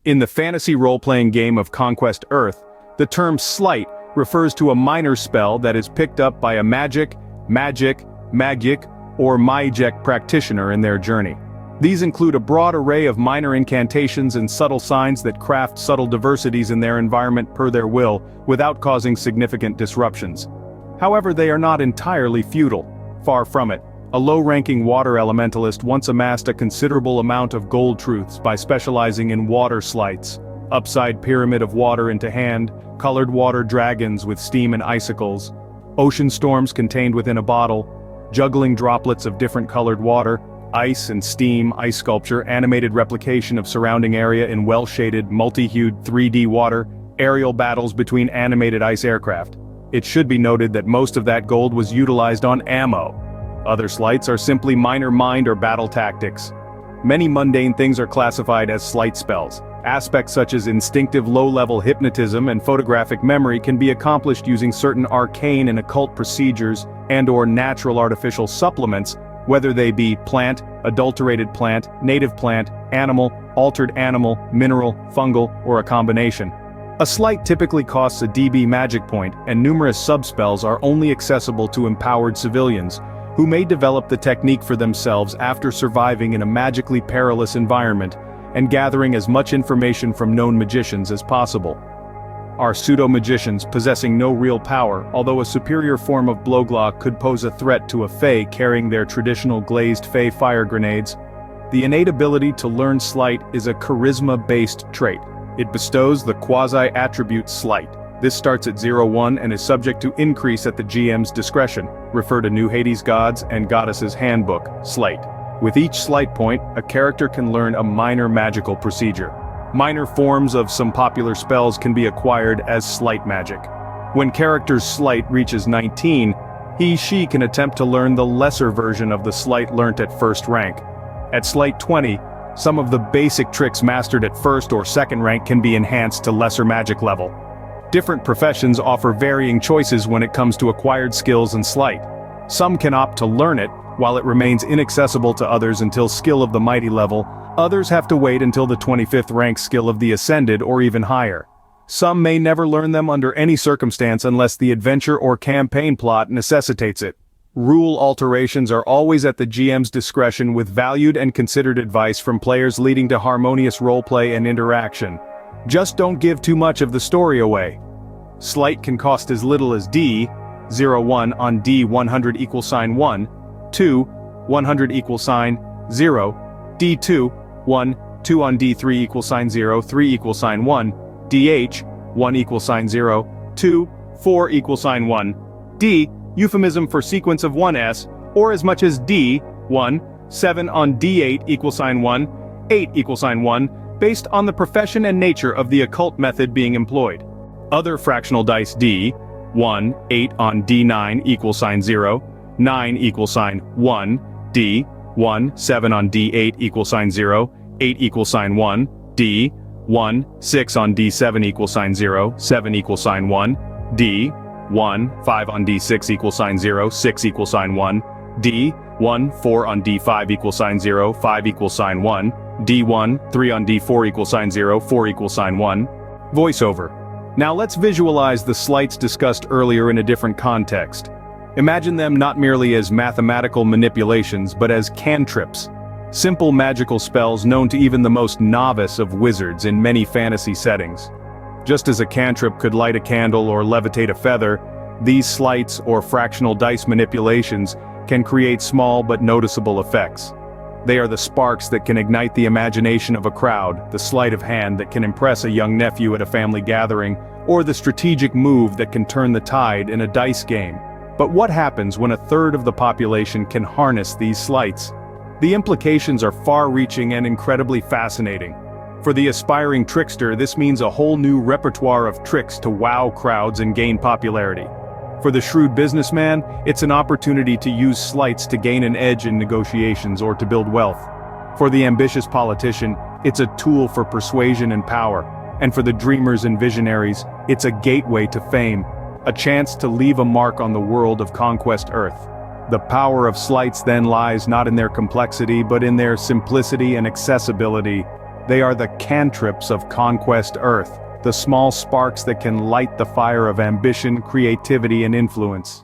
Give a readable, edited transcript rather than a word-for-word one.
In the fantasy role-playing game of Conquest Earth, the term Sleight refers to a minor spell that is picked up by a magic, magic, or magic practitioner in their journey. These include a broad array of minor incantations and subtle signs that craft subtle diversities in their environment per their will, without causing significant disruptions. However, they are not entirely futile. Far from it. A low-ranking water elementalist once amassed a considerable amount of gold truths by specializing in water sleights. Upside pyramid of water into hand, colored water dragons with steam and icicles, ocean storms contained within a bottle, juggling droplets of different colored water, ice and steam, ice sculpture, animated replication of surrounding area in well-shaded, multi-hued 3D water, aerial battles between animated ice aircraft. It should be noted that most of that gold was utilized on ammo. Other sleights are simply minor mind or battle tactics. Many mundane things are classified as sleight spells. Aspects such as instinctive low-level hypnotism and photographic memory can be accomplished using certain arcane and occult procedures and/or natural artificial supplements, whether they be plant, adulterated plant, native plant, animal, altered animal, mineral, fungal, or a combination. A sleight typically costs a DB magic point, and numerous subspells are only accessible to empowered civilians, who may develop the technique for themselves after surviving in a magically perilous environment, and gathering as much information from known magicians as possible. Are pseudo-magicians possessing no real power, although a superior form of Bloglaw could pose a threat to a Fae carrying their traditional glazed Fae fire grenades. The innate ability to learn Sleight is a charisma-based trait. It bestows the quasi-attribute Sleight. This starts at 0-1 and is subject to increase at the GM's discretion. Refer to New Hades Gods and Goddesses Handbook, Sleight. With each Sleight point, a character can learn a minor magical procedure. Minor forms of some popular spells can be acquired as Sleight magic. When character's Sleight reaches 19, he/she can attempt to learn the lesser version of the Sleight learnt at first rank. At Sleight 20, some of the basic tricks mastered at first or second rank can be enhanced to lesser magic level. Different professions offer varying choices when it comes to acquired skills and Sleight. Some can opt to learn it, while it remains inaccessible to others until skill of the mighty level. Others have to wait until the 25th rank skill of the ascended or even higher. Some may never learn them under any circumstance unless the adventure or campaign plot necessitates it. Rule alterations are always at the GM's discretion, with valued and considered advice from players leading to harmonious roleplay and interaction. Just don't give too much of the story away. Sleight can cost as little as D, 0-1 on D 100 =1, 2, 100 =0, D2, 1, 2 on D3 =0, 3 =1, DH, 1 =0, 2, 4 =1, D, euphemism for sequence of 1s, or as much as D, 1, 7 on D8 =1, 8 =1, based on the profession and nature of the occult method being employed. Other fractional dice D, 1, 8 on D9 =0, 9 =1, D, 1, 7 on D8 =0, 8 =1, D, 1, 6 on D7 =0, 7 =1, D, 1, 5 on D6 =0, 6 =1, D, 1, 4 on D5 =0, 5 =1, D1, 3 on D4 =0, 4 =1. Voiceover. Now let's visualize the sleights discussed earlier in a different context. Imagine them not merely as mathematical manipulations but as cantrips. Simple magical spells known to even the most novice of wizards in many fantasy settings. Just as a cantrip could light a candle or levitate a feather, these sleights or fractional dice manipulations can create small but noticeable effects. They are the sparks that can ignite the imagination of a crowd, the sleight of hand that can impress a young nephew at a family gathering, or the strategic move that can turn the tide in a dice game. But what happens when a third of the population can harness these sleights? The implications are far-reaching and incredibly fascinating. For the aspiring trickster, this means a whole new repertoire of tricks to wow crowds and gain popularity. For the shrewd businessman, it's an opportunity to use sleights to gain an edge in negotiations or to build wealth. For the ambitious politician, it's a tool for persuasion and power. And for the dreamers and visionaries, it's a gateway to fame, a chance to leave a mark on the world of Conquest Earth. The power of sleights then lies not in their complexity but in their simplicity and accessibility. They are the cantrips of Conquest Earth, the small sparks that can light the fire of ambition, creativity, and influence.